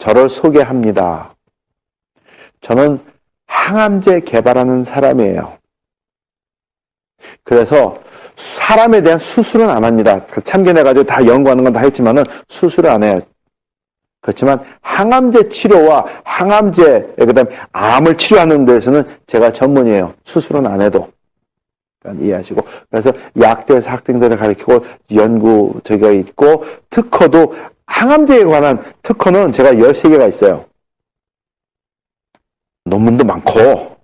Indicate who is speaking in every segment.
Speaker 1: 저를 소개합니다. 저는 항암제 개발하는 사람이에요. 그래서 사람에 대한 수술은 안 합니다. 참견해가지고 다 연구하는 건 다 했지만은 수술을 안 해요. 그렇지만 항암제 치료와 항암제, 그다음에 암을 치료하는 데서는 제가 전문이에요. 수술은 안 해도. 그러니까 이해하시고. 그래서 약대에서 학생들을 가르치고 연구 저기가 있고, 특허도 항암제에 관한 특허는 제가 13개가 있어요. 논문도 많고.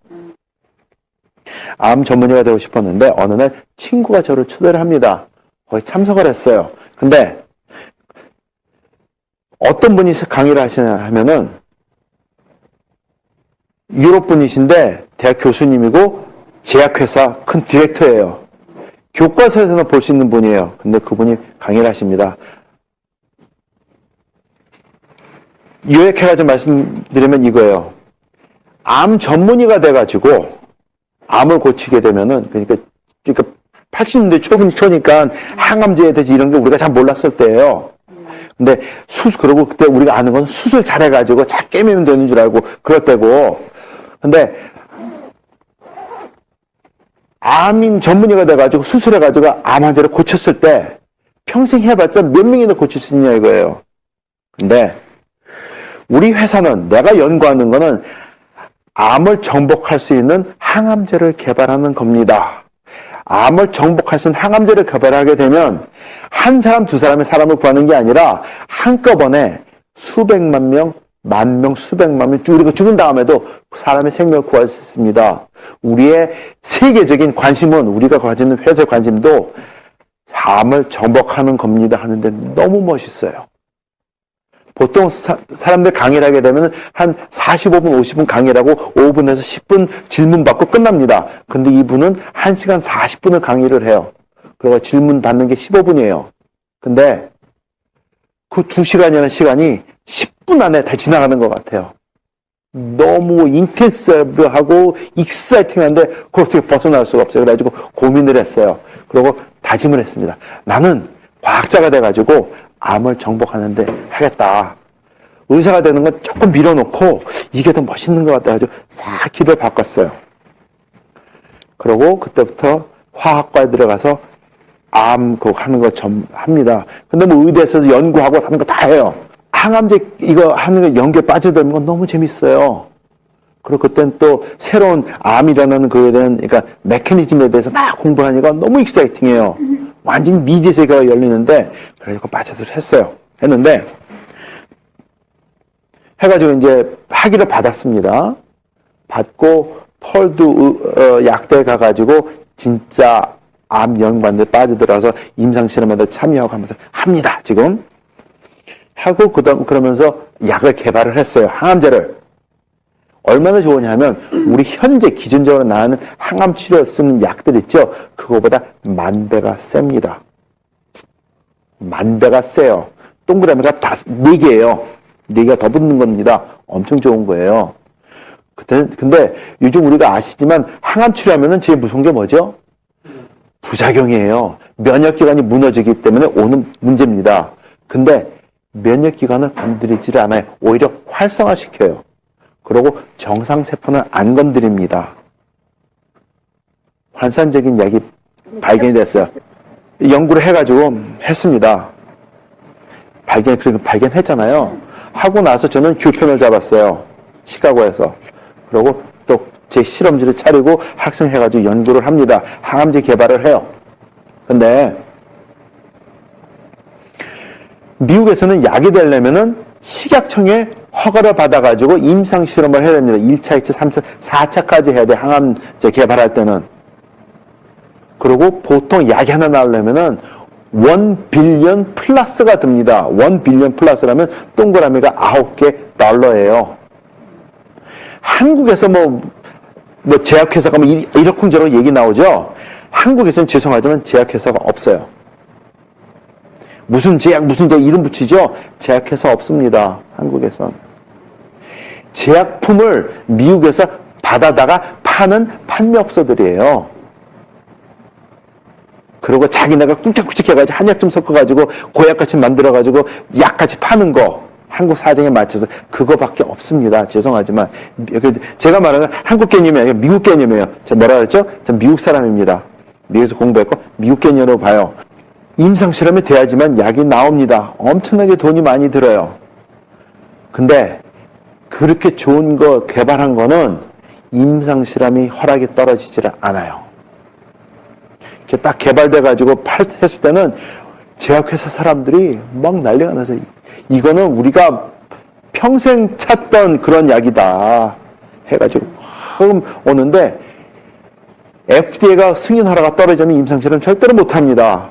Speaker 1: 암 전문의가 되고 싶었는데 어느 날 친구가 저를 초대를 합니다. 거기 참석을 했어요. 근데 어떤 분이 강의를 하시냐 하면은 유럽 분이신데 대학 교수님이고 제약회사 큰 디렉터예요. 교과서에서는 볼 수 있는 분이에요. 근데 그분이 강의를 하십니다. 요약해가지고 말씀드리면 이거예요. 암 전문의가 돼가지고 암을 고치게 되면은, 그러니까 80년대 초니까 항암제에 대해서 이런 게 우리가 잘 몰랐을 때예요. 근데 그러고 그때 우리가 아는 건 수술 잘해가지고 잘 깨매면 되는 줄 알고 그럴 때고. 근데 암인 전문의가 돼가지고 수술해가지고 암 환자를 고쳤을 때 평생 해봤자 몇 명이나 고칠 수 있냐 이거예요. 근데 우리 회사는 내가 연구하는 거는 암을 정복할 수 있는 항암제를 개발하는 겁니다. 암을 정복할 수 있는 항암제를 개발하게 되면 한 사람, 두 사람의 사람을 구하는 게 아니라 한꺼번에 수백만 명, 만 명, 수백만 명, 우리가 죽은 다음에도 사람의 생명을 구할 수 있습니다. 우리의 세계적인 관심은, 우리가 가지는 회사의 관심도 암을 정복하는 겁니다 하는데 너무 멋있어요. 보통 사람들 강의를 하게 되면 한 45분, 50분 강의를 하고 5분에서 10분 질문 받고 끝납니다. 근데 이분은 1시간 40분을 강의를 해요. 그리고 질문 받는 게 15분이에요. 근데 그 2시간이라는 시간이 10분 안에 다 지나가는 것 같아요. 너무 인텐시브하고 익사이팅한데 그걸 어떻게 벗어날 수가 없어요. 그래가지고 고민을 했어요. 그리고 다짐을 했습니다. 나는 과학자가 돼가지고 암을 정복하는데 하겠다. 의사가 되는 건 조금 밀어놓고 이게 더 멋있는 것 같아가지고 싹 길을 바꿨어요. 그러고 그때부터 화학과에 들어가서 암 그거 하는 거 합니다. 근데 뭐 의대에서도 연구하고 하는 거 다 해요. 항암제 이거 하는 거 연구에 빠져들면 건 너무 재밌어요. 그리고 그때는 또 새로운 암이라는 그에 대한, 그러니까 메커니즘에 대해서 막 공부하니까 너무 익사이팅해요. 완전히 미지 세계가 열리는데, 그래서 빠져들 했는데, 해가지고 이제 학위를 받았습니다. 받고, 펄드 약대에 가가지고, 진짜 암 연구반대 빠져들어서 임상실험에도 참여하고 하면서 합니다, 지금. 하고, 그러면서 약을 개발을 했어요, 항암제를. 얼마나 좋으냐 하면 우리 현재 기준적으로 나오는 항암 치료에 쓰는 약들 있죠. 그거보다 10,000배가 셉니다. 10,000배가 세요. 동그라미가 4개예요. 4개가 더 붙는 겁니다. 엄청 좋은 거예요. 근데 요즘 우리가 아시지만 항암 치료하면은 제일 무서운 게 뭐죠? 부작용이에요. 면역기관이 무너지기 때문에 오는 문제입니다. 근데 면역기관을 건드리지를 않아요. 오히려 활성화시켜요. 그리고 정상세포는 안 건드립니다. 환상적인 약이 발견이 됐어요. 연구를 해가지고 했습니다. 발견했잖아요. 하고 나서 저는 교편을 잡았어요. 시카고에서. 그리고 또 제 실험실을 차리고 학생해가지고 연구를 합니다. 항암제 개발을 해요. 근데 미국에서는 약이 되려면은 식약청에 허가를 받아가지고 임상실험을 해야 됩니다. 1차, 2차, 3차, 4차까지 해야 돼. 항암제 개발할 때는. 그리고 보통 약이 하나 나오려면은 1 빌리언 플러스가 듭니다. 1 빌리언 플러스라면 동그라미가 9개 달러예요. 한국에서 뭐 제약회사가 뭐 이러쿵저러쿵 얘기 나오죠? 한국에서는 죄송하지만 제약회사가 없어요. 무슨 제약 이름 붙이죠? 제약회사 없습니다. 한국에선. 제약품을 미국에서 받아다가 파는 판매업소들이에요. 그리고 자기네가 꾹짝꾹짝 해가지고 한약 좀 섞어가지고 고약같이 만들어가지고 약같이 파는 거. 한국 사정에 맞춰서 그거밖에 없습니다. 죄송하지만 제가 말하는 한국 개념이 아니라 미국 개념이에요. 제가 뭐라 그랬죠? 전 미국 사람입니다. 미국에서 공부했고 미국 개념으로 봐요. 임상실험이 돼야지만 약이 나옵니다. 엄청나게 돈이 많이 들어요. 근데 그렇게 좋은 거 개발한 거는 임상실험이 허락이 떨어지질 않아요. 이렇게 딱 개발돼가지고 했을 때는 제약회사 사람들이 막 난리가 나서 이거는 우리가 평생 찾던 그런 약이다 해가지고 오는데 FDA가 승인 허락가 떨어지면 임상실험 절대로 못합니다.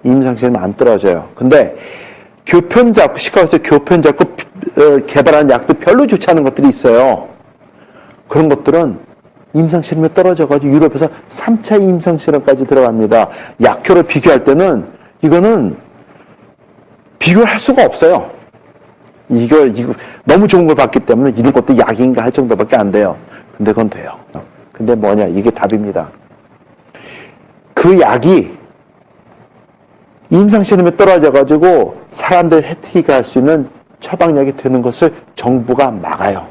Speaker 1: 임상실험 안 떨어져요. 근데 시카고에서 교편 잡고 개발한 약도 별로 좋지 않은 것들이 있어요. 그런 것들은 임상실험에 떨어져가지고 유럽에서 3차 임상실험까지 들어갑니다. 약효를 비교할 때는 이거는 비교를 할 수가 없어요. 이거 너무 좋은 걸 봤기 때문에 이런 것도 약인가 할 정도밖에 안 돼요. 근데 그건 돼요. 근데 뭐냐, 이게 답입니다. 그 약이 임상실험에 떨어져가지고 사람들 혜택이 갈 수 있는 처방약이 되는 것을 정부가 막아요.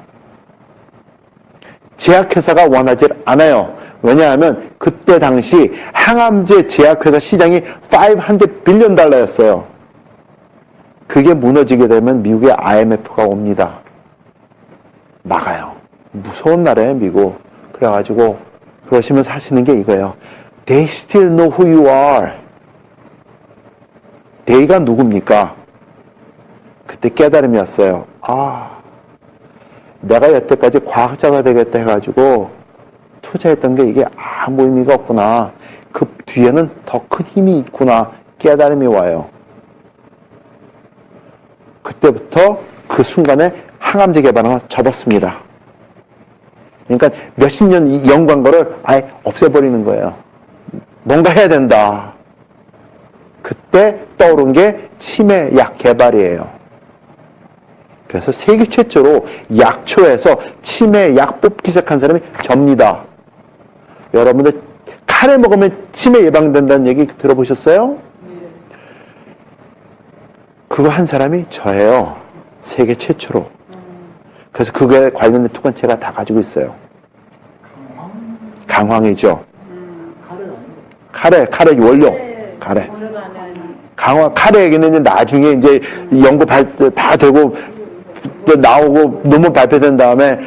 Speaker 1: 제약회사가 원하지 않아요. 왜냐하면 그때 당시 항암제 제약회사 시장이 $500 빌리언 였어요. 그게 무너지게 되면 미국의 IMF가 옵니다. 막아요. 무서운 나라예요, 미국. 그래가지고 그러시면서 하시는 게 이거예요. They still know who you are. they가 누굽니까? 그때 깨달음이 왔어요. 내가 여태까지 과학자가 되겠다 해가지고 투자했던 게 이게 아무 의미가 없구나. 그 뒤에는 더 큰 힘이 있구나. 깨달음이 와요. 그때부터 그 순간에 항암제 개발은 접었습니다. 그러니까 몇십 년 연구한 거를 아예 없애버리는 거예요. 뭔가 해야 된다. 그때 떠오른 게 치매약 개발이에요. 그래서 세계 최초로 약초에서 치매약 뽑기 시작한 사람이 접니다. 여러분들 카레 먹으면 치매 예방된다는 얘기 들어보셨어요? 그거 한 사람이 저예요. 세계 최초로. 그래서 그거에 관련된 투건 제가 다 가지고 있어요. 강황이죠. 카레 원료. 카레. 카레 얘기는 이제 나중에 이제 연구 다 되고 나오고 논문 발표된 다음에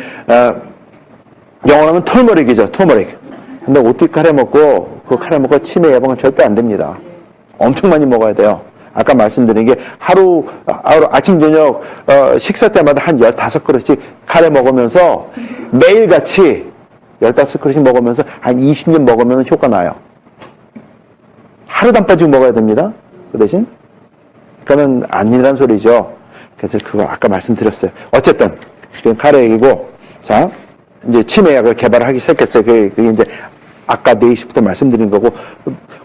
Speaker 1: 영어로 하면 털머릭이죠. 터머릭. 근데 어떻게 카레 먹고 그 카레 먹고 치매 예방은 절대 안 됩니다. 엄청 많이 먹어야 돼요. 아까 말씀드린 게 하루 아침 저녁 식사 때마다 한 15그릇씩 카레 먹으면서 매일같이 15그릇씩 먹으면서 한 20년 먹으면 효과 나요. 하루도 안 빠지고 먹어야 됩니다. 그 대신 그거는 아니란 소리죠. 그래서 그거 아까 말씀드렸어요. 어쨌든 그건 카레 얘기고, 자 이제 치매약을 개발하기 시작했어요. 그게 이제 아까 4시부터 말씀드린 거고,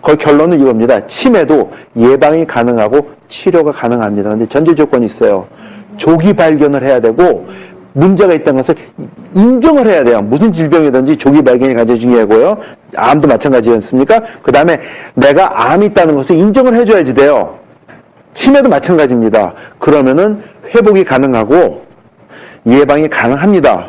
Speaker 1: 거의 결론은 이겁니다. 치매도 예방이 가능하고 치료가 가능합니다. 근데 전제 조건이 있어요. 조기 발견을 해야 되고, 문제가 있다는 것을 인정을 해야 돼요. 무슨 질병이든지 조기 발견이 가장 중요하고요. 암도 마찬가지지 않습니까? 그 다음에 내가 암이 있다는 것을 인정을 해줘야지 돼요. 치매도 마찬가지입니다. 그러면은 회복이 가능하고 예방이 가능합니다.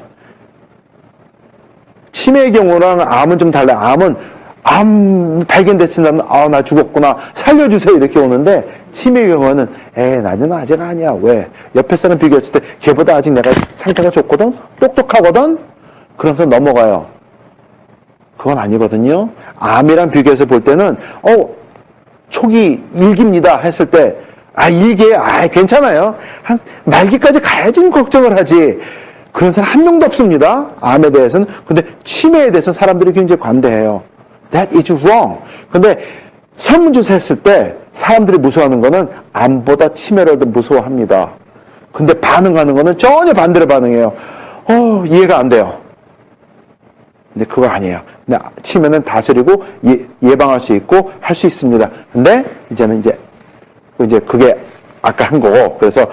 Speaker 1: 치매의 경우랑 암은 좀 달라요. 암 발견됐을 때는 나 죽었구나, 살려주세요, 이렇게 오는데, 치매의 경우는 나는 아직 아니야. 왜? 옆에 사람 비교했을 때 걔보다 아직 내가 상태가 좋거든, 똑똑하거든, 그러면서 넘어가요. 그건 아니거든요. 암이랑 비교해서 볼 때는 초기 일기입니다 했을 때 일기에 괜찮아요. 한 말기까지 가야지 걱정을 하지. 그런 사람 한 명도 없습니다. 암에 대해서는. 근데 치매에 대해서는 사람들이 굉장히 관대해요. That is wrong. 근데 설문조사 했을 때 사람들이 무서워하는 거는 암보다 치매를 더 무서워합니다. 근데 반응하는 거는 전혀 반대로 반응해요. 이해가 안 돼요. 근데 그거 아니에요. 근데 치매는 다스리고 예방할 수 있고 할 수 있습니다. 근데 이제는 이제 그게 아까 한 거고, 그래서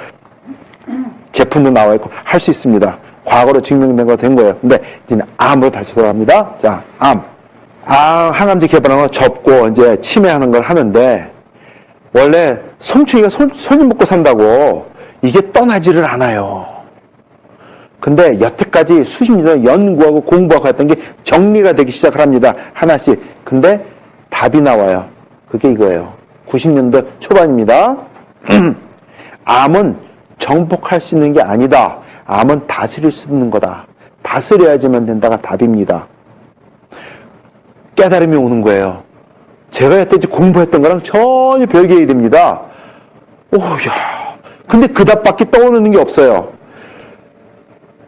Speaker 1: 제품도 나와 있고 할 수 있습니다. 과거로 증명된 거 된 거예요. 근데 이제는 암으로 다시 돌아갑니다. 자, 항암제 개발하는 거 접고 이제 치매하는 걸 하는데, 원래 송충이가 손님 먹고 산다고 이게 떠나지를 않아요. 근데 여태까지 수십 년 연구하고 공부하고 했던 게 정리가 되기 시작을 합니다. 하나씩. 근데 답이 나와요. 그게 이거예요. 90년대 초반입니다. 암은 정복할 수 있는 게 아니다. 암은 다스릴 수 있는 거다. 다스려야지만 된다가 답입니다. 깨달음이 오는 거예요. 제가 여태까지 공부했던 거랑 전혀 별개의 일입니다. 오야. 근데 그 답밖에 떠오르는 게 없어요.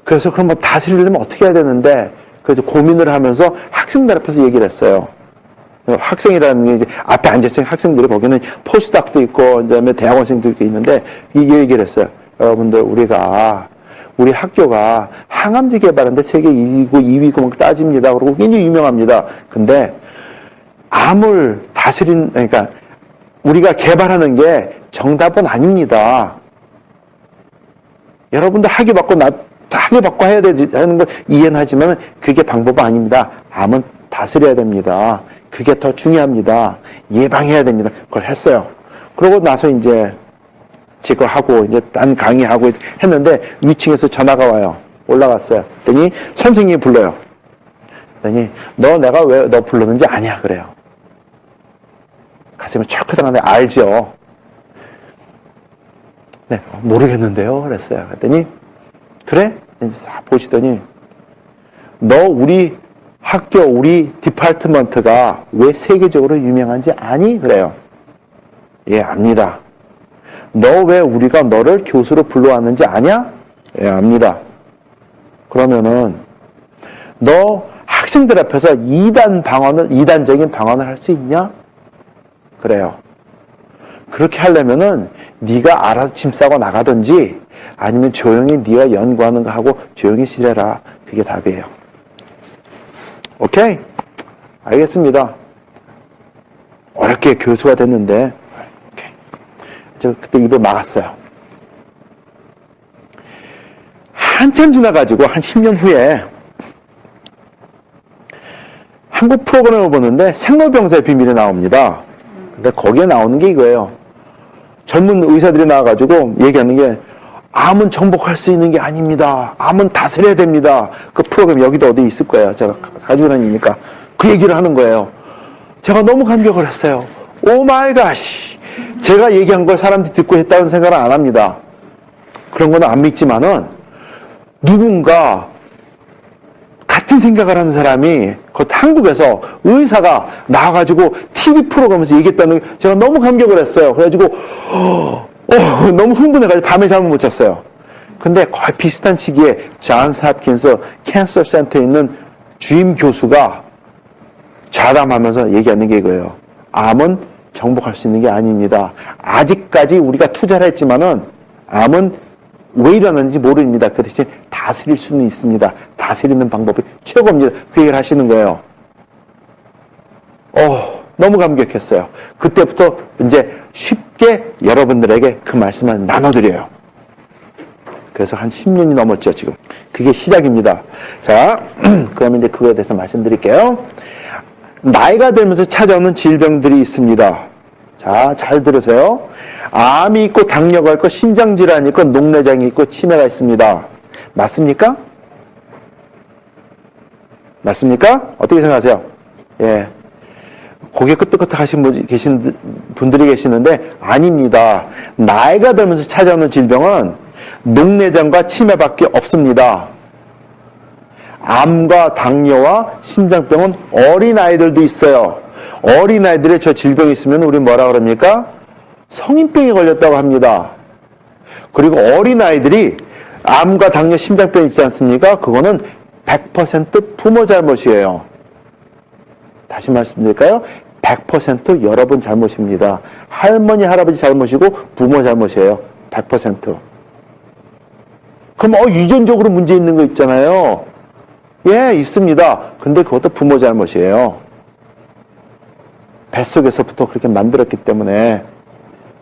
Speaker 1: 그래서 그럼 뭐 다스리려면 어떻게 해야 되는데, 그래서 고민을 하면서 학생들 앞에서 얘기를 했어요. 학생이라는 게 이제 앞에 앉아있는 학생들이 거기는 포스닥도 있고, 그 다음에 대학원생들도 있는데, 이 얘기를 했어요. 여러분들, 우리 학교가 항암제 개발하는데 세계 1위고 2위고 막 따집니다. 그리고 굉장히 유명합니다. 근데 암을 그러니까 우리가 개발하는 게 정답은 아닙니다. 여러분들 학위받고 해야 되는 건 이해는 하지만 그게 방법은 아닙니다. 암은 다스려야 됩니다. 그게 더 중요합니다. 예방해야 됩니다. 그걸 했어요. 그러고 나서 이제 제거 하고 이제 딴 강의하고 했는데 위층에서 전화가 와요. 올라갔어요. 그랬더니 선생님이 불러요. 그랬더니 내가 왜 너 불렀는지 아냐 그래요. 가슴이 철컥하는데 알죠. 네, 모르겠는데요. 그랬어요. 그랬더니 그래? 보시더니 너 우리 학교 우리 디파트먼트가 왜 세계적으로 유명한지 아니? 그래요. 예, 압니다. 너 왜 우리가 너를 교수로 불러왔는지 아냐? 예, 압니다. 그러면은 너 학생들 앞에서 이단적인 방언을 할 수 있냐? 그래요. 그렇게 하려면은 네가 알아서 짐 싸고 나가든지 아니면 조용히 네가 연구하는 거 하고 조용히 지내라. 그게 답이에요. 오케이? 알겠습니다. 어렵게 교수가 됐는데 오케이. 저 그때 입을 막았어요. 한참 지나가지고 한 10년 후에 한국 프로그램을 보는데 생로병사의 비밀이 나옵니다. 근데 거기에 나오는 게 이거예요. 젊은 의사들이 나와가지고 얘기하는 게 암은 정복할 수 있는 게 아닙니다. 암은 다스려야 됩니다. 그 프로그램 여기도 어디 있을 거예요. 제가 가지고 다니니까 그 얘기를 하는 거예요. 제가 너무 감격을 했어요. 오 마이 갓. 제가 얘기한 걸 사람들이 듣고 했다는 생각은 안 합니다. 그런 거는 안 믿지만은 누군가 같은 생각을 하는 사람이 곧 한국에서 의사가 나와가지고 TV 프로그램에서 얘기했다는 게 제가 너무 감격을 했어요. 그래가지고 너무 흥분해가지고 밤에 잠을 못 잤어요. 근데 거의 비슷한 시기에 존스 홉킨스 캔서 센터에 있는 주임 교수가 좌담하면서 얘기하는 게 이거예요. 암은 정복할 수 있는 게 아닙니다. 아직까지 우리가 투자를 했지만은 암은 왜 일어나는지 모릅니다. 그 대신 다스릴 수는 있습니다. 다스리는 방법이 최고입니다. 그 얘기를 하시는 거예요. 너무 감격했어요. 그때부터 이제 쉽게 여러분들에게 그 말씀을 나눠드려요. 그래서 한 10년이 넘었죠, 지금. 그게 시작입니다. 자, 그러면 이제 그거에 대해서 말씀드릴게요. 나이가 들면서 찾아오는 질병들이 있습니다. 자, 잘 들으세요. 암이 있고 당뇨가 있고 심장질환이 있고 녹내장이 있고 치매가 있습니다. 맞습니까? 맞습니까? 어떻게 생각하세요? 예. 고개 끄덕끄덕 하신 분들이 계시는데 아닙니다. 나이가 들면서 찾아오는 질병은 녹내장과 치매밖에 없습니다. 암과 당뇨와 심장병은 어린아이들도 있어요. 어린아이들의 저 질병이 있으면 우리 뭐라 그럽니까? 성인병에 걸렸다고 합니다. 그리고 어린아이들이 암과 당뇨, 심장병 있지 않습니까? 그거는 100% 부모 잘못이에요. 다시 말씀드릴까요? 100% 여러분 잘못입니다. 할머니, 할아버지 잘못이고 부모 잘못이에요. 100%. 그럼 유전적으로 문제 있는 거 있잖아요. 예, 있습니다. 근데 그것도 부모 잘못이에요. 뱃속에서부터 그렇게 만들었기 때문에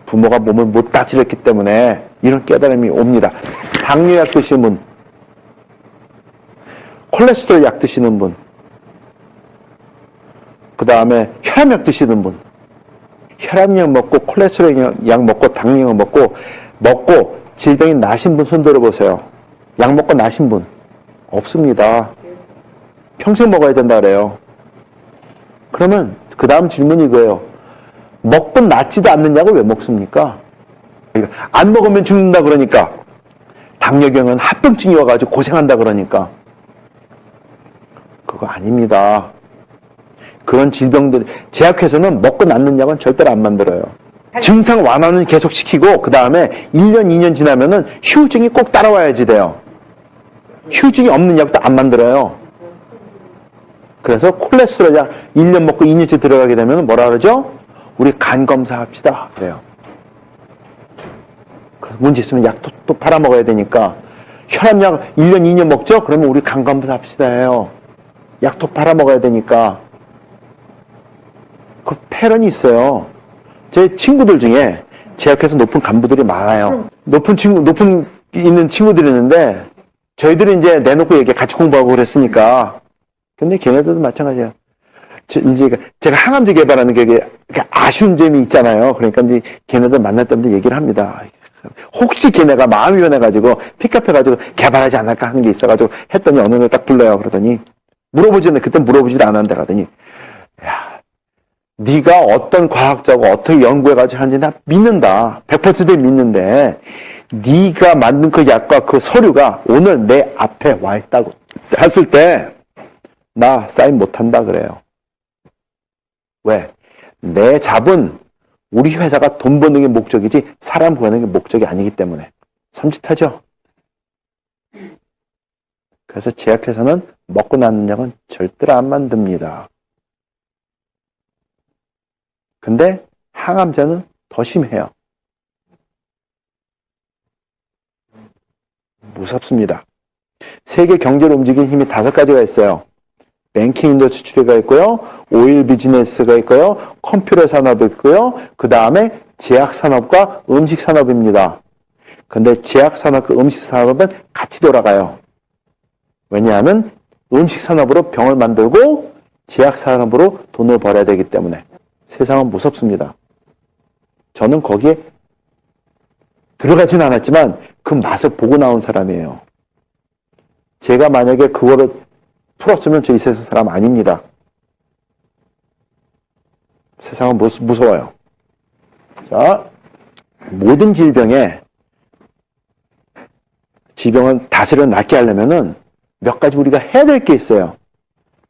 Speaker 1: 부모가 몸을 못 다스렸기 때문에 이런 깨달음이 옵니다. 당뇨약 드시는 분, 콜레스테롤 약 드시는 분, 그 다음에 혈압약 드시는 분, 혈압약 먹고 콜레스테롤 약 먹고 당뇨약 먹고 질병이 나신 분 손 들어보세요. 약 먹고 나신 분. 없습니다. 평생 먹어야 된다 그래요. 그러면 그 다음 질문이 이거예요. 먹고 낫지도 않는 약을 왜 먹습니까? 안 먹으면 죽는다 그러니까. 당뇨경은 합병증이 와가지고 고생한다 그러니까. 그거 아닙니다. 그런 질병들, 제약회사는 먹고 낫는 약은 절대로 안 만들어요. 증상 완화는 계속 시키고 그 다음에 1년, 2년 지나면은 후유증이 꼭 따라와야지 돼요. 후유증이 없는 약도 안 만들어요. 그래서 콜레스테롤 약 1년 먹고 2년째 들어가게 되면 뭐라 그러죠? 우리 간 검사합시다. 그래요. 문제 있으면 약 또 팔아먹어야 되니까. 혈압약 1년, 2년 먹죠? 그러면 우리 간 검사합시다 해요. 약 또 팔아먹어야 되니까. 그 패런이 있어요. 제 친구들 중에 제약회사 높은 간부들이 많아요. 높은 있는 친구들이 있는데, 저희들이 이제 내놓고 얘기 같이 공부하고 그랬으니까. 근데 걔네들도 마찬가지예요. 이제 제가 항암제 개발하는 게 아쉬운 점이 있잖아요. 그러니까 이제 걔네들 만날 때마다 얘기를 합니다. 혹시 걔네가 마음이 변해가지고 픽업해가지고 개발하지 않을까 하는 게 있어가지고 했더니 어느 날 딱 불러요. 그러더니 그때 물어보지도 않았는데 가더니 야, 네가 어떤 과학자고 어떻게 연구해가지고 하는지 나 믿는다. 100% 믿는데 네가 만든 그 약과 그 서류가 오늘 내 앞에 와 있다고 했을 때 나 사인 못한다 그래요. 왜? 내 잡은 우리 회사가 돈 버는 게 목적이지 사람 구하는 게 목적이 아니기 때문에. 섬찟하죠? 그래서 제약회사는 먹고 나는 약은 절대로 안 만듭니다. 근데 항암제는 더 심해요. 무섭습니다. 세계 경제를 움직이는 힘이 5가지가 있어요. 뱅킹 인더스트리가 있고요. 오일 비즈니스가 있고요. 컴퓨터 산업이 있고요. 그 다음에 제약 산업과 음식 산업입니다. 근데 제약 산업과 음식 산업은 같이 돌아가요. 왜냐하면 음식 산업으로 병을 만들고 제약 산업으로 돈을 벌어야 되기 때문에. 세상은 무섭습니다. 저는 거기에 들어가진 않았지만 그 맛을 보고 나온 사람이에요. 제가 만약에 그거를 풀었으면 저 이 세상 사람 아닙니다. 세상은 무서워요. 자, 모든 질병을 다스려 낫게 하려면은 몇 가지 우리가 해야 될 게 있어요.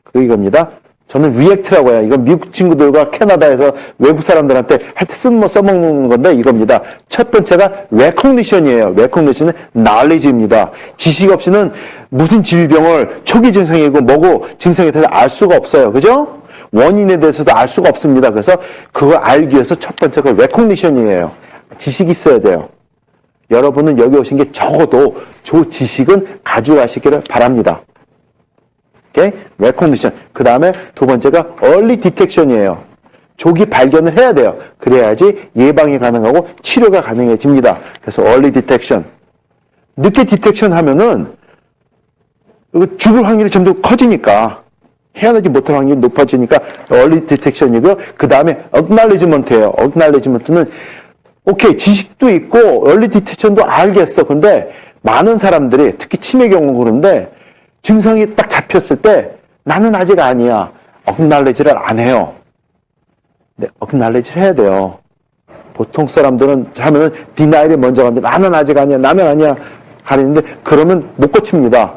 Speaker 1: 그게 이겁니다. 저는 리액트라고 해요. 이건 미국 친구들과 캐나다에서 외국 사람들한테 할 때 써먹는 건데 이겁니다. 첫 번째가 recognition이에요. recognition은 knowledge입니다. 지식 없이는 무슨 질병을 초기 증상이고 뭐고 증상에 대해서 알 수가 없어요. 그죠? 원인에 대해서도 알 수가 없습니다. 그래서 그걸 알기 위해서 첫 번째가 recognition이에요. 지식이 있어야 돼요. 여러분은 여기 오신 게 적어도 저 지식은 가져가시기를 바랍니다. 오케이? recognition. 그 다음에 두 번째가 early detection이에요. 조기 발견을 해야 돼요. 그래야지 예방이 가능하고 치료가 가능해집니다. 그래서 early detection. 늦게 디텍션 하면은 죽을 확률이 점점 커지니까 헤어나지 못할 확률이 높아지니까 early detection이고요. 그 다음에 acknowledgement예요. acknowledgement는 오케이 지식도 있고 early detection도 알겠어. 근데 많은 사람들이 특히 치매 경우 그런데 증상이 딱 잡혔을 때 나는 아직 아니야. acknowledge를 안 해요. 근데 acknowledge를 해야 돼요. 보통 사람들은 하면은 denial이 먼저 갑니다. 나는 아직 아니야. 나는 아니야. 가리는데 그러면 못 고칩니다.